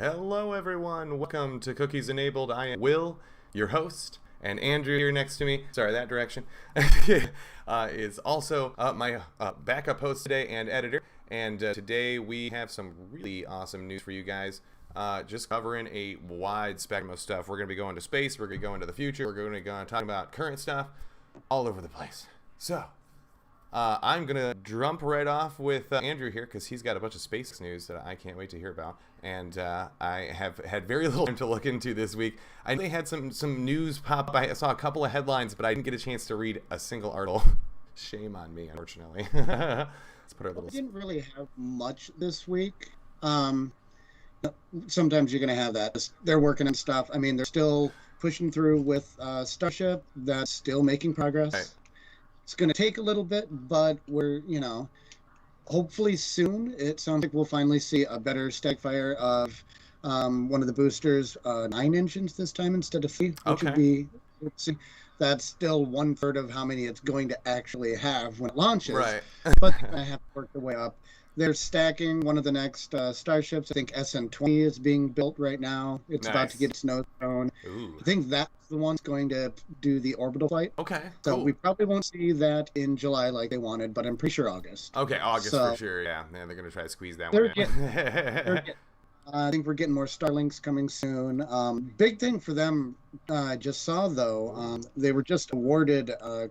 Hello everyone, welcome to Cookies Enabled. I am Will, your host, and Andrew here next to me, sorry that direction, is also my backup host today and editor. And today we have some really awesome news for you guys. Just covering a wide spectrum of stuff. We're going to be going to space, we're going to go into the future, we're going to go and talk about current stuff all over the place. So, I'm going to jump right off with Andrew here because he's got a bunch of space news that I can't wait to hear about. And I have had very little time to look into this week. I only had some news pop up. I saw a couple of headlines, but I didn't get a chance to read a single article. Shame on me, unfortunately. Let's put our little... I didn't really have much this week. Sometimes you're going to have that. They're working on stuff. I mean, they're still pushing through with Starship. That's still making progress. Right. It's going to take a little bit, but we're, hopefully soon. It sounds like we'll finally see a better stack fire of one of the boosters, 9 engines this time instead of 3, which would be, that's still 1/3 of how many it's going to actually have when it launches. Right. But they're going to have to work their way up. They're stacking one of the next starships. I think SN20 is being built right now. It's about to get its nose thrown. I think that's the one that's going to do the orbital flight. Okay, so we probably won't see that in July like they wanted, but I'm pretty sure August. Okay, August for sure, yeah. They're going to try to squeeze that one in. I think we're getting more Starlinks coming soon. Big thing for them, I just saw, though, they were just awarded a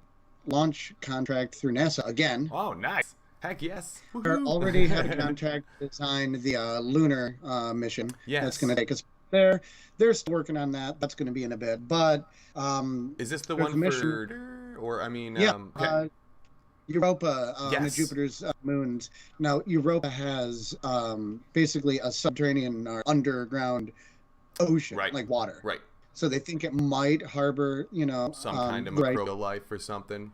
launch contract through NASA again. Oh, nice. Heck yes. They already had a contract to design the lunar mission. Yes. That's going to take us there. They're still working on that. That's going to be in a bit. But is this the one for, or I mean, yeah, Europa on Jupiter's moons. Now, Europa has basically a subterranean or underground ocean, like water. Right. So they think it might harbor, some kind of microbial life or something.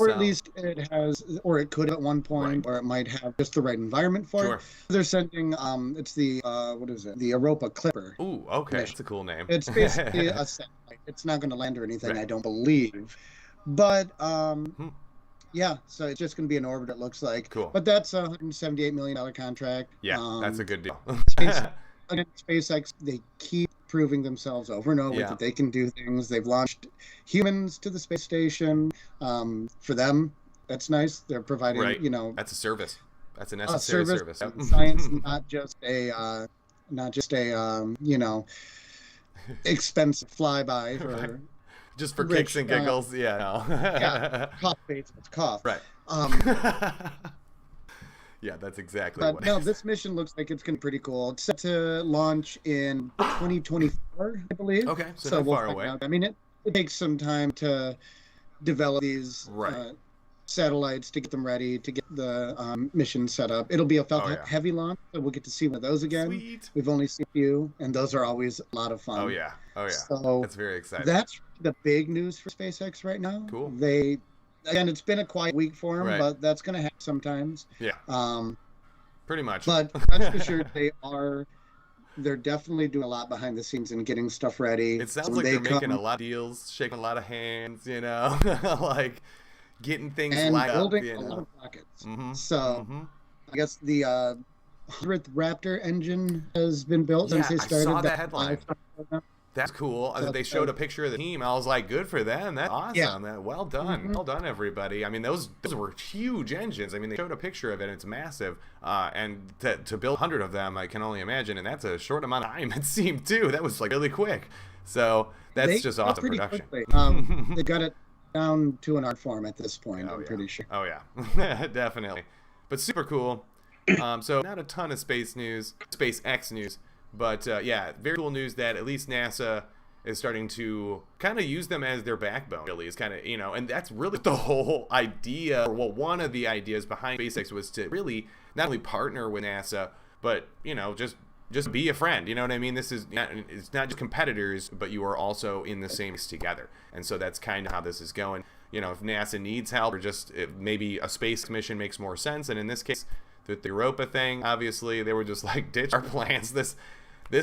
Or at least it has, or it could at one point, or it might have just the right environment for it. They're sending, it's the, what is it? The Europa Clipper. Ooh, okay. That's a cool name. It's basically a satellite. It's not going to land or anything, I don't believe. But, yeah, so it's just going to be in orbit, it looks like. Cool. But that's a $178 million contract. Yeah, that's a good deal. SpaceX, they keep proving themselves over and over that they can do things. They've launched humans to the space station. For them, that's nice. They're providing, that's a service. That's a necessary service. Science, not just a, expensive flyby or just for kicks and giggles. Cough baits, it's cough. Right. Yeah, that's exactly what it is. This mission looks like it's going to be pretty cool. It's set to launch in 2024, I believe. Okay, so not far away. I mean, it takes some time to develop these satellites, to get them ready, to get the mission set up. It'll be a Falcon Heavy launch, so we'll get to see one of those again. Sweet. We've only seen a few, and those are always a lot of fun. Oh, yeah. So that's very exciting. That's the big news for SpaceX right now. Cool. Again, it's been a quiet week for them, but that's going to happen sometimes. Yeah. Pretty much. But rest assured, they're definitely doing a lot behind the scenes and getting stuff ready. It sounds like they're making a lot of deals, shaking a lot of hands, like getting things lined up. And building a lot of rockets. So I guess the 100th Reactor engine has been built since they started. I saw that headline. That's cool. They showed a picture of the team. I was like, good for them. That's awesome. Yeah. Well done. Well done, everybody. I mean, those were huge engines. I mean, they showed a picture of it. It's massive. And to build 100 of them, I can only imagine. And that's a short amount of time, it seemed, too. That was, really quick. So that's just awesome production. They got it down to an art form at this point, I'm pretty sure. Oh, yeah. Definitely. But super cool. So not a ton of SpaceX news. But, very cool news that at least NASA is starting to kind of use them as their backbone, really. Is kind of, and that's really the whole idea, or one of the ideas behind SpaceX was to really not only partner with NASA, but, just be a friend. You know what I mean? It's not just competitors, but you are also in the same place together. And so that's kind of how this is going. If NASA needs help or just maybe a space mission makes more sense. And in this case, the Europa thing, obviously, they were just like, ditch our plans. This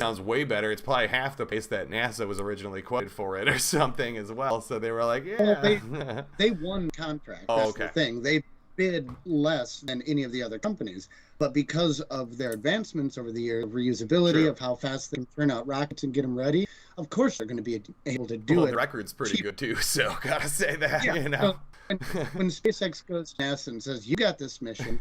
sounds way better. It's probably half the pace that NASA was originally quoted for it or something as well. So they were like, Well, they won contract. That's the thing. bid less than any of the other companies. But because of their advancements over the years, of reusability, True. of how fast they can turn out rockets and get them ready, of course they're going to be able to do it. The record's pretty good too, so gotta say that, Yeah, you know. So when SpaceX goes to NASA and says, you got this mission,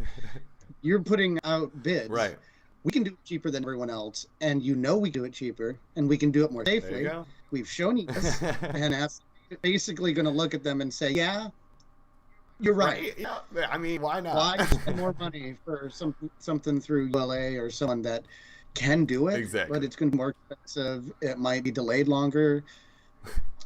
you're putting out bids. Right. We can do it cheaper than everyone else, and you know we do it cheaper, and we can do it more safely. There you go. We've shown you this, and NASA basically going to look at them and say, yeah, you're right. Yeah, I mean, why not? Why spend more money for something through ULA or someone that can do it, Exactly. but it's going to be more expensive. It might be delayed longer.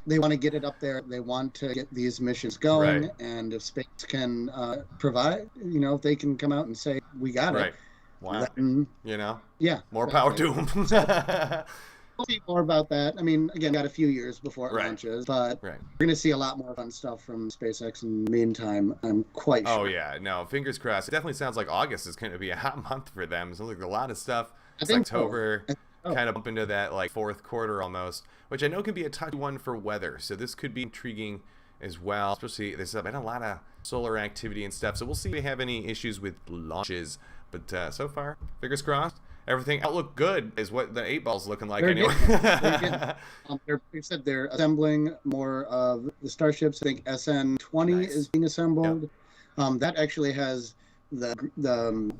They want to get it up there. They want to get these missions going, Right. and if space can provide, you know, if they can come out and say, we got Right. it. Wow. Then, You know? yeah. More power to them. We'll see more about that. I mean, again, got a few years before it Right. launches, but Right. we're going to see a lot more fun stuff from SpaceX in the meantime. I'm quite sure. Oh, yeah. No, fingers crossed. It definitely sounds like August is going to be a hot month for them. So, like, a lot of stuff. I It's think so. October. Kind of bump into that, like, fourth quarter almost, which I know can be a touchy one for weather. So, this could be intriguing as well. Especially, there's been a lot of solar activity and stuff. So, we'll see if we have any issues with launches. But so far, fingers crossed. Everything outlook good is what the 8-ball's looking like anyway. They said they're assembling more of the starships. I think SN20 is being assembled. Yep. That actually has the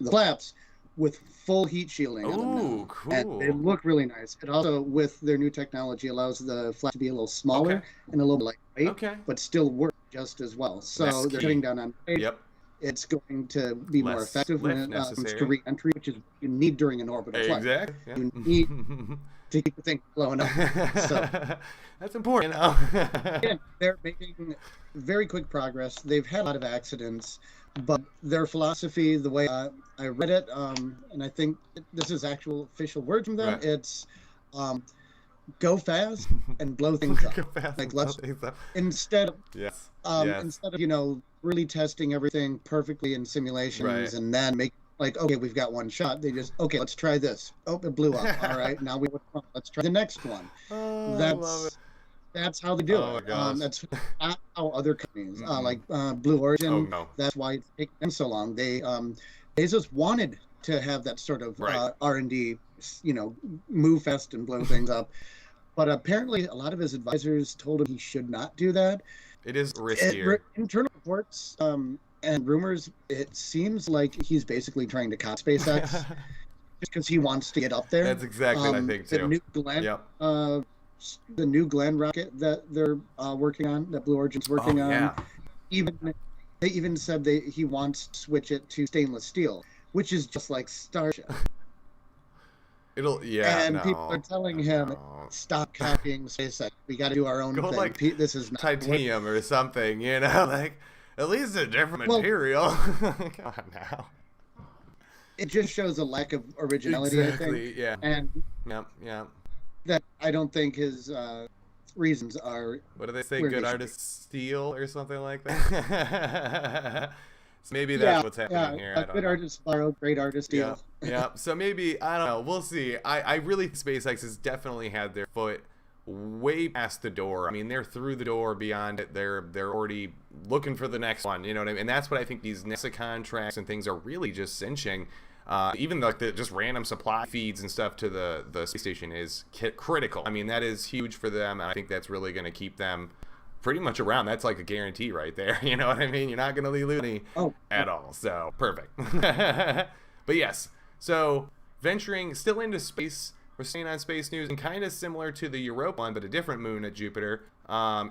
flaps with full heat shielding. Ooh, cool. And they look really nice. It also, with their new technology, allows the flaps to be a little smaller and a little lightweight, but still work just as well. So they're cutting down on weight. Yep. It's going to be more effective when it comes to re-entry, which is what you need during an orbital flight. Exactly. Yeah. You need to keep the thing blowing up. So that's important. You know? Again, they're making very quick progress. They've had a lot of accidents, but their philosophy, the way I read it, and I think this is actual official word from them, it's go fast and blow things up. Like instead of instead of, you know, really testing everything perfectly in simulations and then make like, okay, we've got one shot. They just, okay, let's try this. Oh, it blew up. All right, now let's try the next one. That's how they do it. That's not how other companies like Blue Origin. That's why it's taken them so long. They just wanted to have that sort of R&D, you know, move fast and blow things up. But apparently, a lot of his advisors told him he should not do that. It is riskier. Internal reports and rumors, it seems like he's basically trying to cop SpaceX just because he wants to get up there. That's exactly what I think too. The new Glenn rocket that they're working on, that Blue Origin's working on, they even said he wants to switch it to stainless steel, which is just like Starship. And people are telling him, stop copying SpaceX. We got to do our own thing. Like this is not titanium or something, you know, like at least a different material. Come on now. It just shows a lack of originality, I think. Yeah. And that I don't think his reasons are. What do they say? Good artists steal or something like that. So maybe that's what's happening here. Good artists borrow, great artists steal. Yeah. So maybe, I don't know. We'll see. I really think SpaceX has definitely had their foot way past the door. I mean, they're through the door, beyond it. They're already looking for the next one. You know what I mean? And that's what I think these NASA contracts and things are really just cinching. Even like the just random supply feeds and stuff to the space station is critical. I mean, that is huge for them. And I think that's really going to keep them pretty much around. That's like a guarantee right there. You know what I mean? You're not going to lose any at all. So perfect. But yes, so venturing still into space, we're staying on space news, and kind of similar to the Europa one, but a different moon at Jupiter,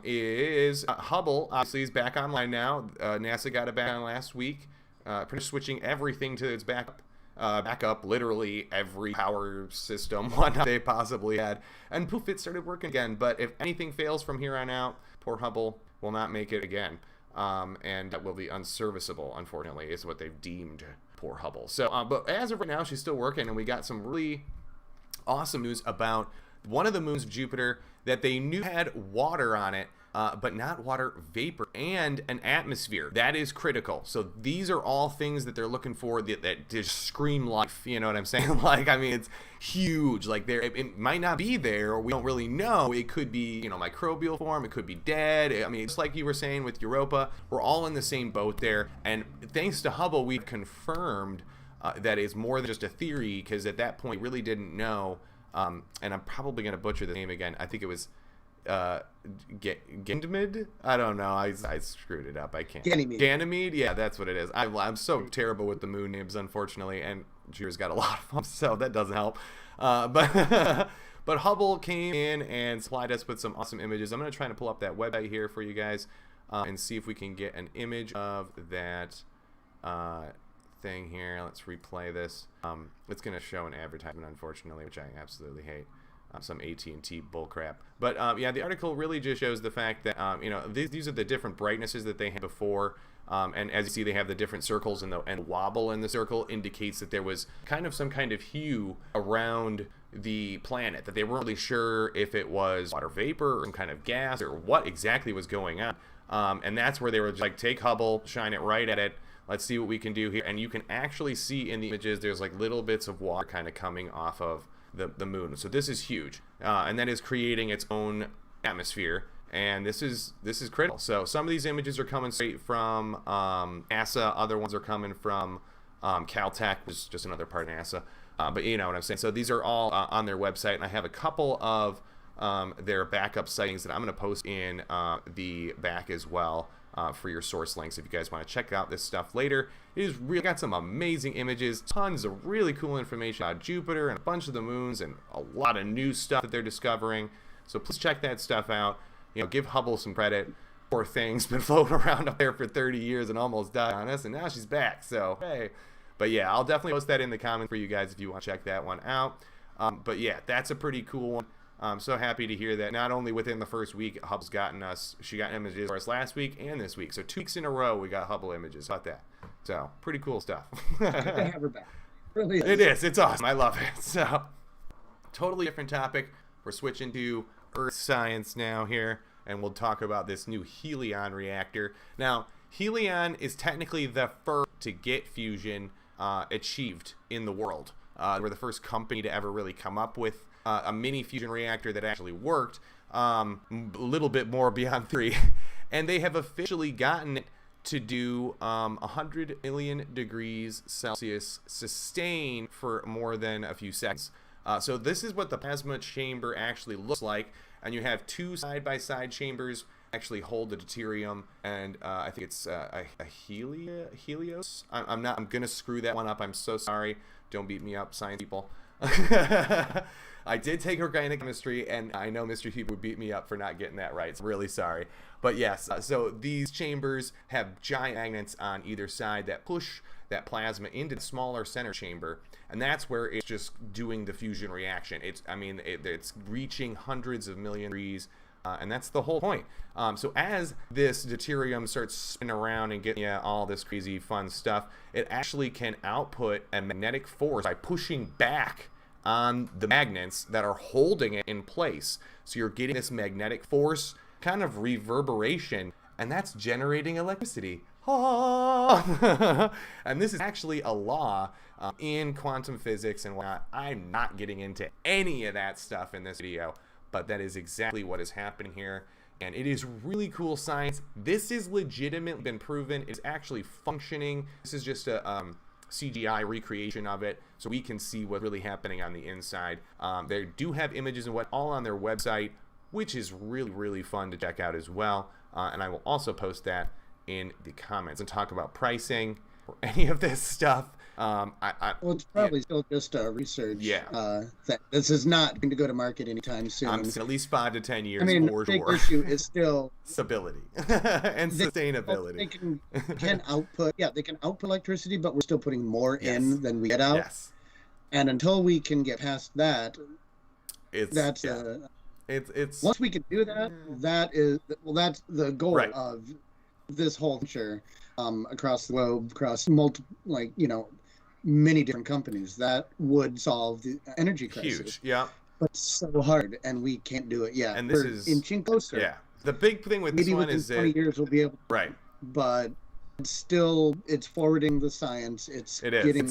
is Hubble. Obviously, is back online now. NASA got it back on last week, pretty much switching everything to its backup, literally every power system one they possibly had, and poof, it started working again. But if anything fails from here on out, poor Hubble will not make it again, and that will be unserviceable, unfortunately, is what they've deemed poor Hubble. So, but as of right now, she's still working, and we got some really awesome news about one of the moons of Jupiter that they knew had water on it, but not water vapor, and an atmosphere. That is critical. So these are all things that they're looking for that just scream life. You know what I'm saying? Like, I mean, it's huge. Like, it might not be there, or we don't really know. It could be, microbial form. It could be dead. I mean, just like you were saying with Europa, we're all in the same boat there. And thanks to Hubble, we've confirmed that is more than just a theory, because at that point, we really didn't know. And I'm probably going to butcher the name again. I think it was Ganymede? I don't know. I screwed it up. I can't. Ganymede? Yeah, that's what it is. I'm so terrible with the moon names, unfortunately, and Jira's got a lot of them, so that doesn't help. But but Hubble came in and supplied us with some awesome images. I'm going to try to pull up that website here for you guys and see if we can get an image of that thing here. Let's replay this. It's going to show an advertisement, unfortunately, which I absolutely hate. Some AT&T bullcrap. But yeah, the article really just shows the fact that these are the different brightnesses that they had before, and as you see, they have the different circles, and wobble in the circle indicates that there was some kind of hue around the planet, that they weren't really sure if it was water vapor or some kind of gas or what exactly was going on. And that's where they were just like, take Hubble, shine it right at it. Let's see what we can do here. And you can actually see in the images there's like little bits of water kind of coming off of the moon. So this is huge, and that is creating its own atmosphere, and this is critical. So some of these images are coming straight from NASA, other ones are coming from Caltech, which is just another part of NASA, but you know what I'm saying. So these are all on their website, and I have a couple of their backup sightings that I'm going to post in the back as well, for your source links if you guys want to check out this stuff later. It is really got some amazing images, tons of really cool information about Jupiter and a bunch of the moons, and a lot of new stuff that they're discovering. So please check that stuff out. Give Hubble some credit. Poor thing's been floating around up there for 30 years and almost died on us, and now she's back. So hey, but yeah, I'll definitely post that in the comments for you guys if you want to check that one out. But yeah, that's a pretty cool one. I'm so happy to hear that not only within the first week Hubble's gotten us, she got images for us last week and this week. So 2 weeks in a row we got Hubble images. How about that? So pretty cool stuff. Good to have her back. Really is. It is. It's awesome. I love it. So totally different topic. We're switching to Earth science now here, and we'll talk about this new Helion reactor. Now, Helion is technically the first to get fusion achieved in the world. We're the first company to ever really come up with a mini fusion reactor that actually worked, a little bit more beyond 3, and they have officially gotten it to do 100 million degrees Celsius sustain for more than a few seconds. So this is what the plasma chamber actually looks like, and you have 2 side-by-side chambers actually hold the deuterium, and I think it's a Helios. I'm gonna screw that one up. I'm so sorry. Don't beat me up, science people. I did take organic chemistry, and I know Mr. Hugh would beat me up for not getting that right. So I'm really sorry. But yes, so these chambers have giant magnets on either side that push that plasma into the smaller center chamber, and that's where it's just doing the fusion reaction. It's reaching hundreds of million degrees, and that's the whole point. So as this deuterium starts spinning around and getting all this crazy fun stuff, it actually can output a magnetic force by pushing back on the magnets that are holding it in place. So you're getting this magnetic force kind of reverberation, and that's generating electricity. And this is actually a law in quantum physics and whatnot. I'm not getting into any of that stuff in this video, but that is exactly what is happening here, and it is really cool science. This is legitimately been proven. It's actually functioning. This is just a CGI recreation of it, so we can see what's really happening on the inside. They do have images and what all on their website, which is really fun to check out as well. And I will also post that in the comments and talk about pricing or any of this stuff. Well, it's probably still just research. Yeah. This is not going to go to market anytime soon. I'm at least 5 to 10 years. I mean, for the big sure. issue is still stability and sustainability. They can output. Yeah, they can output electricity, but we're still putting more in than we get out. Yes. And until we can get past that, it's once we can do that, that's the goal of this whole venture across the globe, across multiple, many different companies. That would solve the energy crisis. Huge, yeah. But it's so hard, and we can't do it yet. And this is inching closer. Yeah. The big thing with maybe this one within is 20 that years we'll be able, right. but it's forwarding the science. It's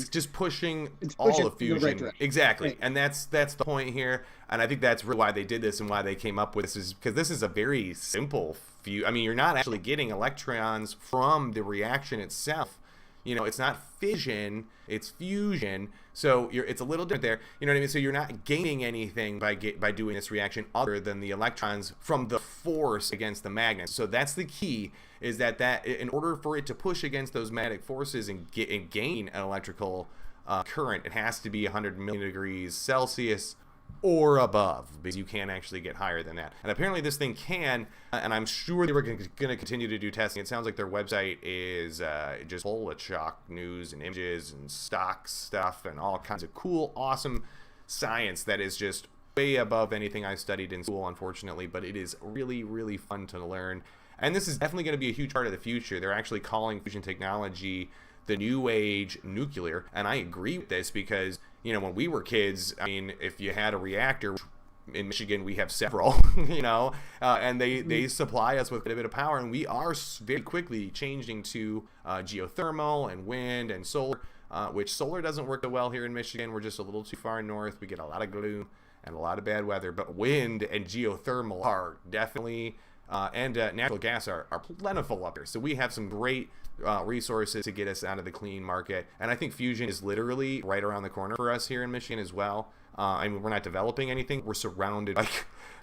just pushing it's all pushing of in the fusion. right direction. Exactly. Right. And that's the point here. And I think that's really why they did this and why they came up with this, is because this is a very simple I mean, you're not actually getting electrons from the reaction itself. You know, it's not fission, it's fusion. So it's a little different there. You know what I mean? So you're not gaining anything by doing this reaction other than the electrons from the force against the magnet. So that's the key, is that in order for it to push against those magnetic forces and gain an electrical current, it has to be 100 million degrees Celsius or above, because you can't actually get higher than that. And apparently this thing can, and I'm sure they were going to continue to do testing. It sounds like their website is just full of shock news and images and stock stuff and all kinds of cool, awesome science that is just way above anything I studied in school, unfortunately, but it is really, really fun to learn. And this is definitely going to be a huge part of the future. They're actually calling fusion technology the new age nuclear, and I agree with this because, you know, when we were kids, I mean, if you had a reactor, in Michigan we have several, you know, and they supply us with a bit of power, and we are very quickly changing to geothermal and wind and solar, which solar doesn't work so well here in Michigan. We're just a little too far north. We get a lot of gloom and a lot of bad weather, but wind and geothermal are definitely and natural gas are plentiful up here. So we have some great resources to get us out of the clean market. And I think fusion is literally right around the corner for us here in Michigan as well. I mean, we're not developing anything. We're surrounded by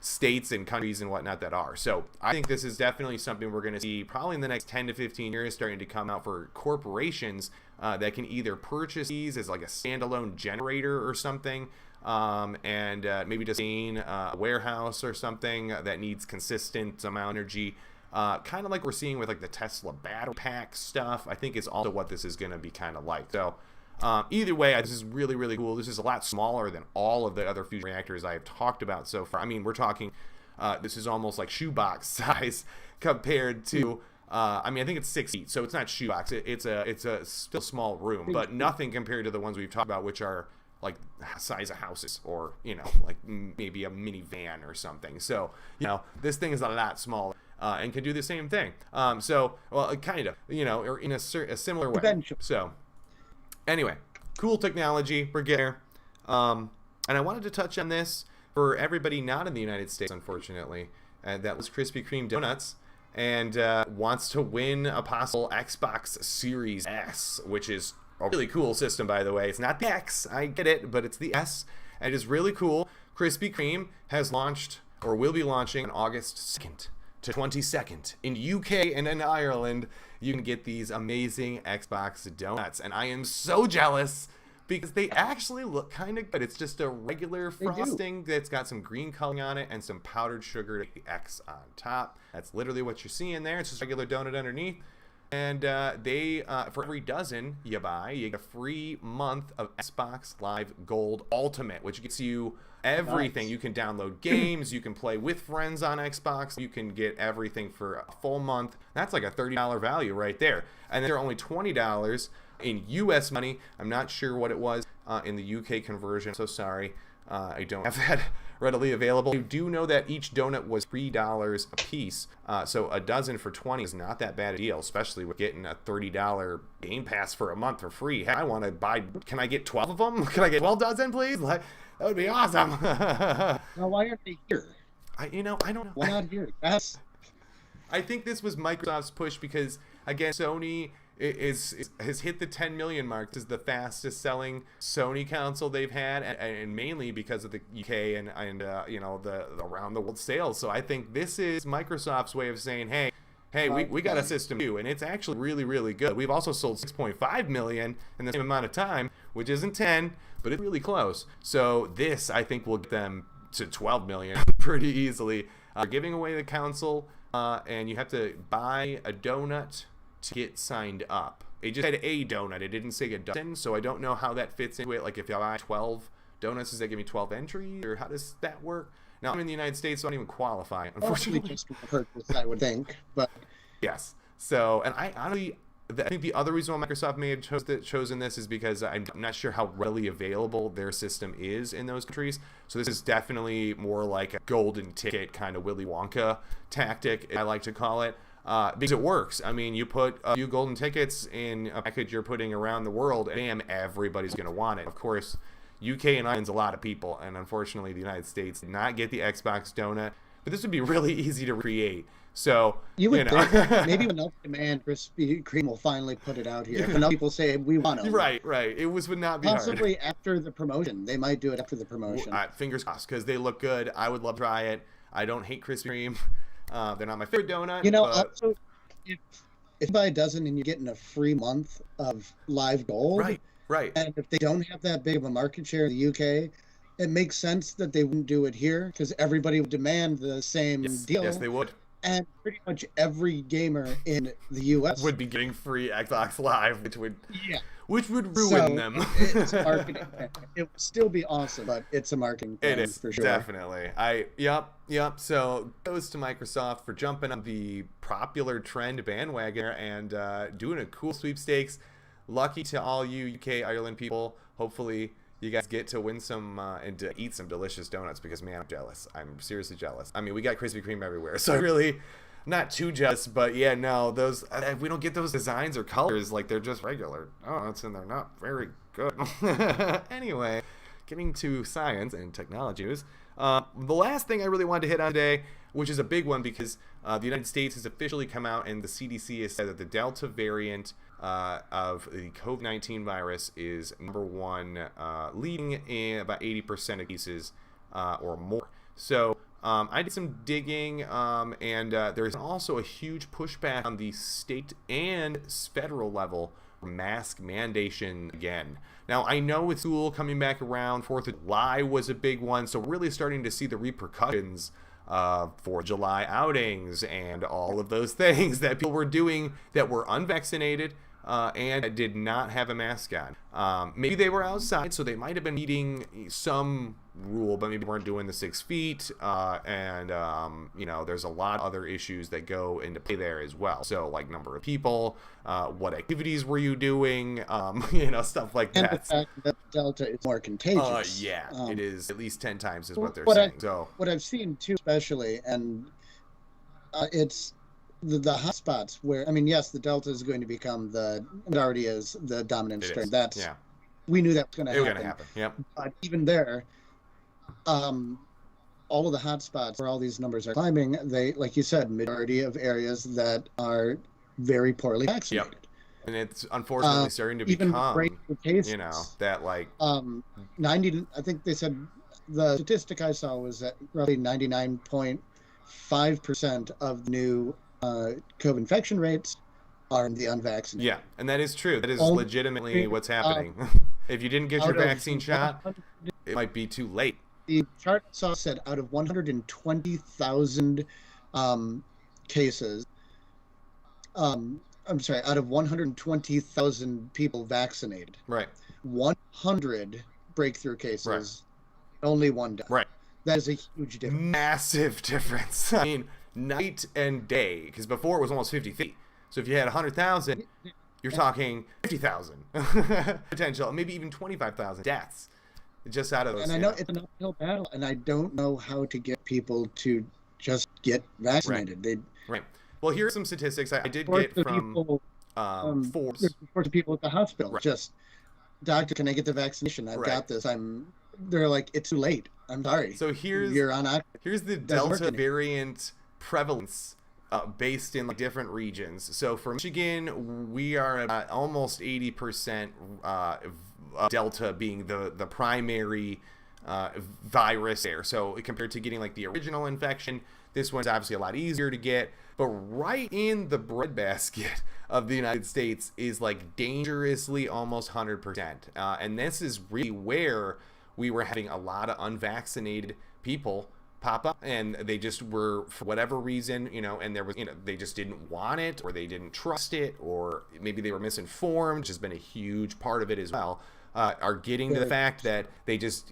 states and countries and whatnot that are. So I think this is definitely something we're going to see probably in the next 10 to 15 years starting to come out for corporations that can either purchase these as like a standalone generator or something, and maybe just gain a warehouse or something that needs consistent amount of energy. Kind of like we're seeing with like the Tesla battery pack stuff, I think is also what this is going to be kind of like. So either way, this is really, really cool. This is a lot smaller than all of the other fusion reactors I've talked about so far. I mean, we're talking, this is almost like shoebox size compared to, I mean, I think it's 6 feet, so it's not shoebox. It's a still small room, but nothing compared to the ones we've talked about, which are like size of houses, or, you know, like maybe a minivan or something. So, you know, this thing is a lot smaller. And can do the same thing. So, well, kind of, you know, or in a similar way. Eventually. So, anyway, cool technology. We're getting there. And I wanted to touch on this for everybody not in the United States, unfortunately. That was Krispy Kreme Donuts, and wants to win a possible Xbox Series S, which is a really cool system, by the way. It's not the X, I get it, but it's the S, and it is really cool. Krispy Kreme has launched, or will be launching, on August 2nd. To 22nd in UK and in Ireland, you can get these amazing Xbox donuts, and I am so jealous because they actually look kind of good. It's just a regular frosting that's got some green coloring on it and some powdered sugar X on top. That's literally what you're seeing there. It's just a regular donut underneath, and they for every dozen you buy, you get a free month of Xbox Live Gold Ultimate, which gets you everything. Nice. You can download games, you can play with friends on Xbox, you can get everything for a full month. That's like a $30 value right there. And they're only $20 in US money. I'm not sure what it was in the UK conversion, so sorry. I don't have that readily available. You do know that each donut was $3 a piece, so a dozen for $20 is not that bad a deal, especially with getting a $30 Game Pass for a month for free. Heck, I want to buy, can I get 12 of them? Can I get 12 dozen, please? Like, that would be awesome. Now, why aren't they here? I don't know. Why not here? I think this was Microsoft's push because, again, Sony has hit the 10 million mark. This is the fastest selling Sony console they've had, and mainly because of the UK and you know, the around the world sales. So I think this is Microsoft's way of saying, hey, we got a system too, and it's actually really, really good. We've also sold 6.5 million in the same amount of time, which isn't 10, but it's really close. So this, I think, will get them to 12 million pretty easily. They're giving away the console, and you have to buy a donut to get signed up. It just had a donut. It didn't say a dozen, so I don't know how that fits into it. Like, if I buy 12 donuts, does that give me 12 entries, or how does that work? Now, I'm in the United States, so I don't even qualify, unfortunately. Just purpose, I would think, but yes. So, and I honestly, I think the other reason why Microsoft may have chosen this is because I'm not sure how readily available their system is in those countries. So this is definitely more like a golden ticket kind of Willy Wonka tactic, I like to call it, because it works. I mean, you put a few golden tickets in a package you're putting around the world, and bam, everybody's going to want it. Of course, UK and Ireland's a lot of people, and unfortunately, the United States did not get the Xbox donut. But this would be really easy to create. So, you would think maybe enough demand, Krispy Kreme will finally put it out here. If enough people say we want them. Right. It would not be possibly hard. After the promotion. They might do it after the promotion. Fingers crossed, because they look good. I would love to try it. I don't hate Krispy Kreme. They're not my favorite donut. Also, if anybody doesn't and you're getting a free month of live gold. Right. And if they don't have that big of a market share in the UK, it makes sense that they wouldn't do it here because everybody would demand the same deal. Yes, they would. And pretty much every gamer in the US would be getting free Xbox Live, which would ruin them. It's marketing. It would still be awesome, but it's a marketing thing. It is, for sure. Definitely. Yep. So goes to Microsoft for jumping on the popular trend bandwagon and doing a cool sweepstakes. Lucky to all you UK, Ireland people. Hopefully you guys get to win some and to eat some delicious donuts because, man, I'm jealous. I'm seriously jealous. I mean, we got Krispy Kreme everywhere, so really not too jealous. But, yeah, no, those we don't get those designs or colors. Like, they're just regular donuts, and they're not very good. Anyway, getting to science and technology news. The last thing I really wanted to hit on today, which is a big one because the United States has officially come out and the CDC has said that the Delta variant of the COVID-19 virus is number one, leading in about 80% of cases or more. So I did some digging, and there's also a huge pushback on the state and federal level for mask mandation again. Now, I know with school coming back around, 4th of July was a big one, so really starting to see the repercussions for July outings and all of those things that people were doing that were unvaccinated and did not have a mask on. Maybe they were outside, so they might have been meeting some rule, but maybe weren't doing the 6 feet. There's a lot of other issues that go into play there as well. So, like number of people, what activities were you doing, stuff like that. And the fact that Delta is more contagious. It is at least 10 times is what they're saying. What I've seen too, especially, and it's the hotspots where, I mean, yes, the Delta is going to become it already is the dominant strain. We knew that was going to happen. It was going to happen, yep. But even there, all of the hotspots where all these numbers are climbing, they, like you said, majority of areas that are very poorly vaccinated. Yep. And it's unfortunately starting to become, cases, that like 90. I think they said the statistic I saw was that roughly 99.5% of new COVID infection rates are in the unvaccinated. Yeah, and that is true. That is legitimately what's happening. If you didn't get your vaccine shot, it might be too late. The chart I saw said out of 120,000 cases, out of 120,000 people vaccinated, 100 breakthrough cases, only one death. Right. That is a huge difference. Massive difference. I mean, night and day, because before it was almost 50-50. So if you had 100,000, you're talking 50,000 potential, maybe even 25,000 deaths just out of those. And I know it's an uphill battle, and I don't know how to get people to just get vaccinated. Right. Well, here are some statistics I did get from Forbes. For the people at the hospital, just, doctor, can I get the vaccination? I've got this. They're like, it's too late. I'm sorry. So here's the Delta variant prevalence based in different regions. So for Michigan, we are at almost 80% Delta being the primary virus there. So compared to getting the original infection, this one's obviously a lot easier to get. But right in the breadbasket of the United States is dangerously almost 100%. And this is really where we were having a lot of unvaccinated people pop up, and they just were, for whatever reason, and there was, they just didn't want it, or they didn't trust it, or maybe they were misinformed, which has been a huge part of it as well, are getting to the fact that they just,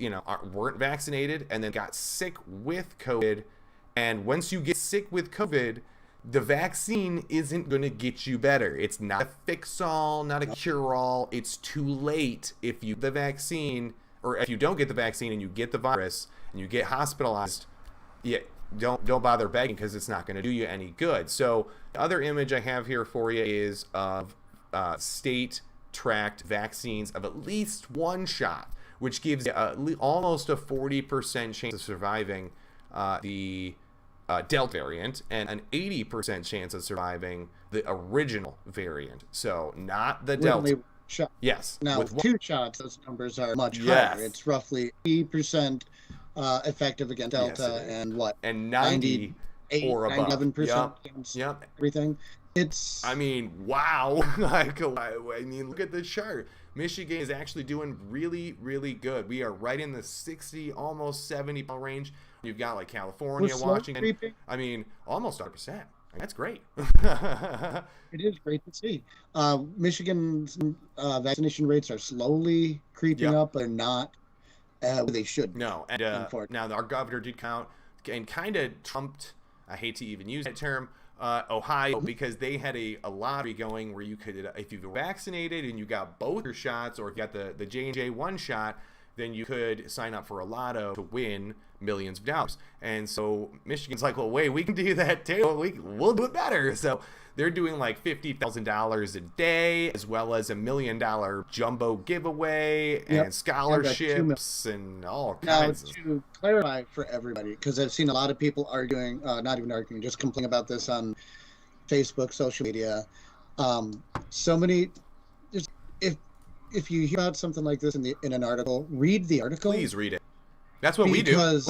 weren't vaccinated and then got sick with COVID. And once you get sick with COVID, the vaccine isn't going to get you better. It's not a fix-all, not a cure-all. It's too late if you get the vaccine, or if you don't get the vaccine and you get the virus and you get hospitalized. Yeah, don't bother begging, because it's not going to do you any good. So the other image I have here for you is of state-tracked vaccines of at least one shot, which gives you almost a 40% chance of surviving the Delta variant and an 80% chance of surviving the original variant. So not the Delta. Shot. Yes. Now, with 2 shots, those numbers are much higher. It's roughly 80% effective against Delta, and what? And 90 or above. 97% yep. Everything. It's. I mean, wow. I mean, look at the chart. Michigan is actually doing really, really good. We are right in the 60, almost 70 range. You've got like California, Washington. Creeping. I mean, almost 100%. That's great. It is great to see. Michigan's vaccination rates are slowly creeping up, but not they should. No, and now our governor did count and kind of trumped. I hate to even use that term. Ohio, because they had a lottery going where you could, if you were vaccinated and you got both your shots, or if you got the J&J one shot, then you could sign up for a lotto to win millions of dollars. And so Michigan's like, well, wait, we can do that too. We'll do it better. So they're doing like $50,000 a day, as well as $1 million jumbo giveaway and scholarships and all kinds. Now, to clarify for everybody, because I've seen a lot of people arguing, not even arguing, just complaining about this on Facebook, social media. So many, just if you hear about something like this in an article, read the article. Please read it. That's what we do. Because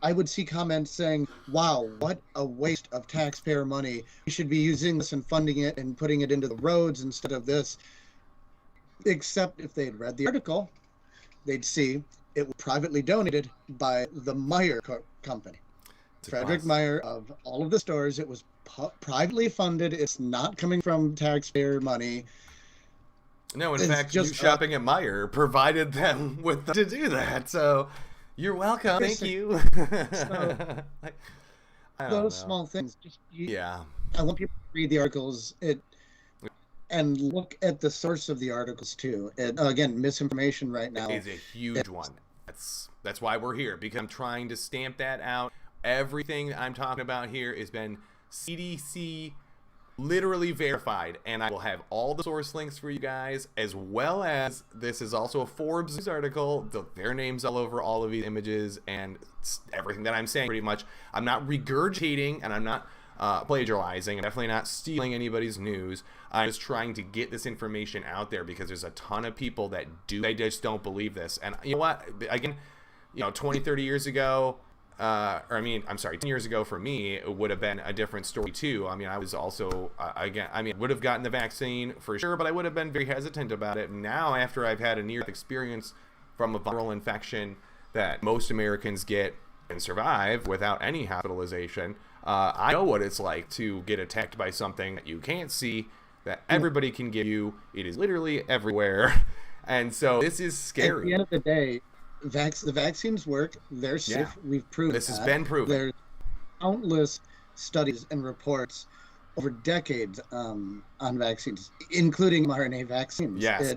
I would see comments saying, wow, what a waste of taxpayer money. We should be using this and funding it and putting it into the roads instead of this. Except if they'd read the article, they'd see it was privately donated by the Meyer company. Frederick Meyer, of all of the stores, it was privately funded. It's not coming from taxpayer money. No, in fact, you shopping at Meyer provided them with to do that. So you're welcome. Thank you. So, those small things. I want people to read the articles and look at the source of the articles too. And again, misinformation right now is a huge one. That's why we're here, because I'm trying to stamp that out. Everything I'm talking about here has been CDC literally verified, and I will have all the source links for you guys, as well as this is also a Forbes News article. Their names all over all of these images, and everything that I'm saying pretty much. I'm not regurgitating, and I'm not plagiarizing. I'm definitely not stealing anybody's news. I'm just trying to get this information out there, because there's a ton of people that they just don't believe this. And you know what? Again, 20, 30 years ago, 10 years ago for me, it would have been a different story too. I mean, I was also, would have gotten the vaccine for sure, but I would have been very hesitant about it. Now, after I've had a near-death experience from a viral infection that most Americans get and survive without any hospitalization, I know what it's like to get attacked by something that you can't see, that everybody can give you. It is literally everywhere. And so this is scary. At the end of the day, the vaccines work. They're safe. We've proven this has been proven. There's countless studies and reports over decades on vaccines, including mRNA vaccines. Yes.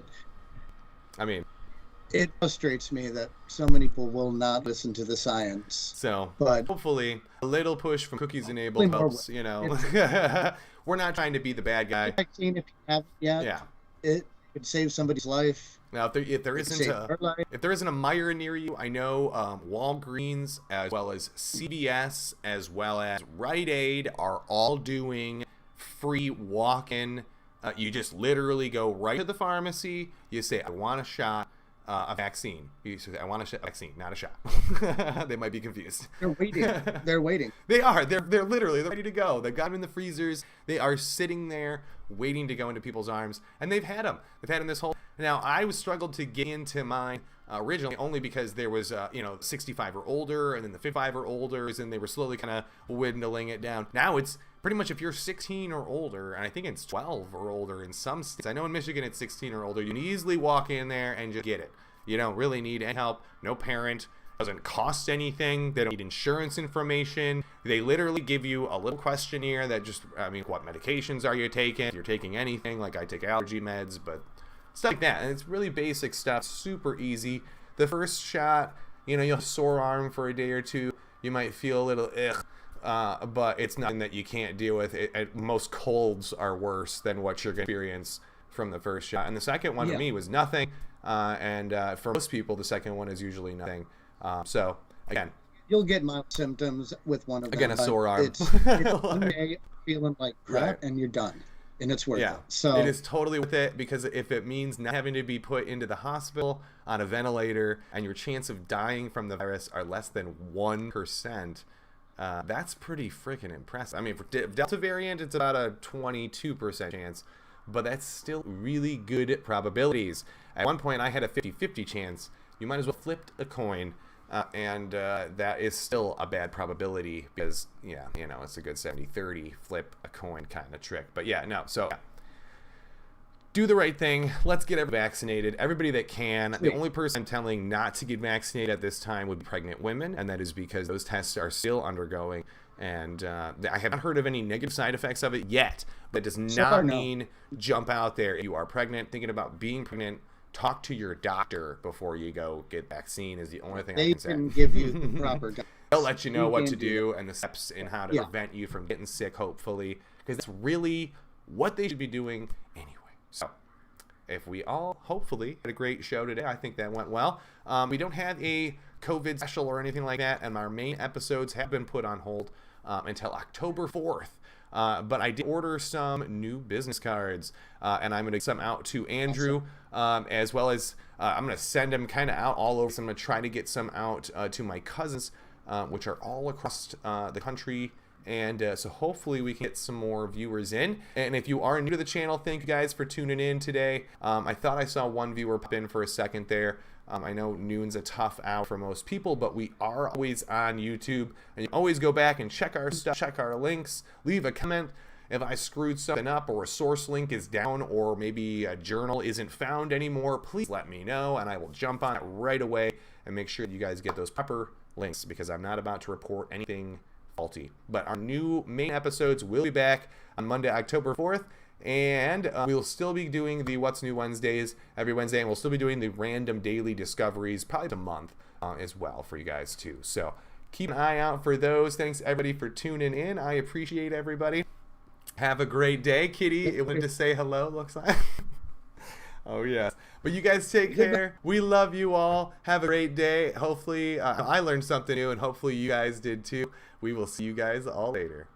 It frustrates me that so many people will not listen to the science. So, but hopefully, a little push from Cookies Enabled helps. We're not trying to be the bad guy. Vaccine, if you haven't yet, it could save somebody's life. Now, if there isn't a Meijer near you, I know Walgreens, as well as CVS, as well as Rite Aid, are all doing free walk-in. You just literally go right to the pharmacy. You say, I want a shot, a vaccine. You say, I want a vaccine, not a shot. They might be confused. They're waiting. They are. They're literally ready to go. They've got them in the freezers. They are sitting there waiting to go into people's arms, and they've had them. They've had them this whole. Now, I struggled to get into mine originally only because there was 65 or older, and then the 55 or older, and they were slowly kind of dwindling it down. Now it's pretty much if you're 16 or older, and I think it's 12 or older in some states. I know in Michigan it's 16 or older. You can easily walk in there and just get it. You don't really need any help. No parent doesn't cost anything. They don't need insurance information. They literally give you a little questionnaire that just, I mean, what medications are you taking? If you're taking anything, like I take allergy meds, but stuff like that. And it's really basic stuff, super easy. The first shot, you know, you'll have a sore arm for a day or two. You might feel a little but it's nothing that you can't deal with. Most colds are worse than what you're going to experience from the first shot. And the second one for me was nothing. And for most people, the second one is usually nothing. So, again, you'll get mild symptoms with one of them. Again, a sore arm. It's one day feeling like crap, and you're done. And it's worth it. So it is totally worth it, because if it means not having to be put into the hospital on a ventilator and your chance of dying from the virus are less than 1%, that's pretty freaking impressive. I mean, for Delta variant, it's about a 22% chance, but that's still really good probabilities. At one point, I had a 50-50 chance. You might as well flipped a coin. And that is still a bad probability, because, yeah, you know, it's a good 70-30 flip a coin kind of trick. But yeah, no, so do the right thing. Let's get everybody vaccinated. Everybody that can. The only person I'm telling not to get vaccinated at this time would be pregnant women, and that is because those tests are still undergoing. And I haven't heard of any negative side effects of it yet, but it does not mean jump out there. If you are pregnant, thinking about being pregnant, talk to your doctor before you go get vaccine is the only thing I can say. They can give you the proper guidance. They'll let you know what to do and the steps in how to prevent you from getting sick, hopefully, because that's really what they should be doing anyway. So if we all hopefully had a great show today, I think that went well. We don't have a COVID special or anything like that, and our main episodes have been put on hold until October 4th. But I did order some new business cards, and I'm going to get some out to Andrew, as well as I'm going to send them kind of out all over. So I'm going to try to get some out to my cousins, which are all across the country. And so hopefully we can get some more viewers in. And if you are new to the channel, thank you guys for tuning in today. I thought I saw one viewer pop in for a second there. I know noon's a tough hour for most people, but we are always on YouTube, and you always go back and check our stuff, check our links, leave a comment. If I screwed something up or a source link is down or maybe a journal isn't found anymore, please let me know, and I will jump on it right away and make sure you guys get those proper links, because I'm not about to report anything faulty. But our new main episodes will be back on Monday, October 4th. And we'll still be doing the What's New Wednesdays every Wednesday, and we'll still be doing the random daily discoveries probably a month as well for you guys too. So keep an eye out for those. Thanks everybody for tuning in. I appreciate everybody. Have a great day. Kitty, it wanted to say hello, looks like. Oh yeah. But you guys take care. We love you all. Have a great day. Hopefully I learned something new, and hopefully you guys did too. We will see you guys all later.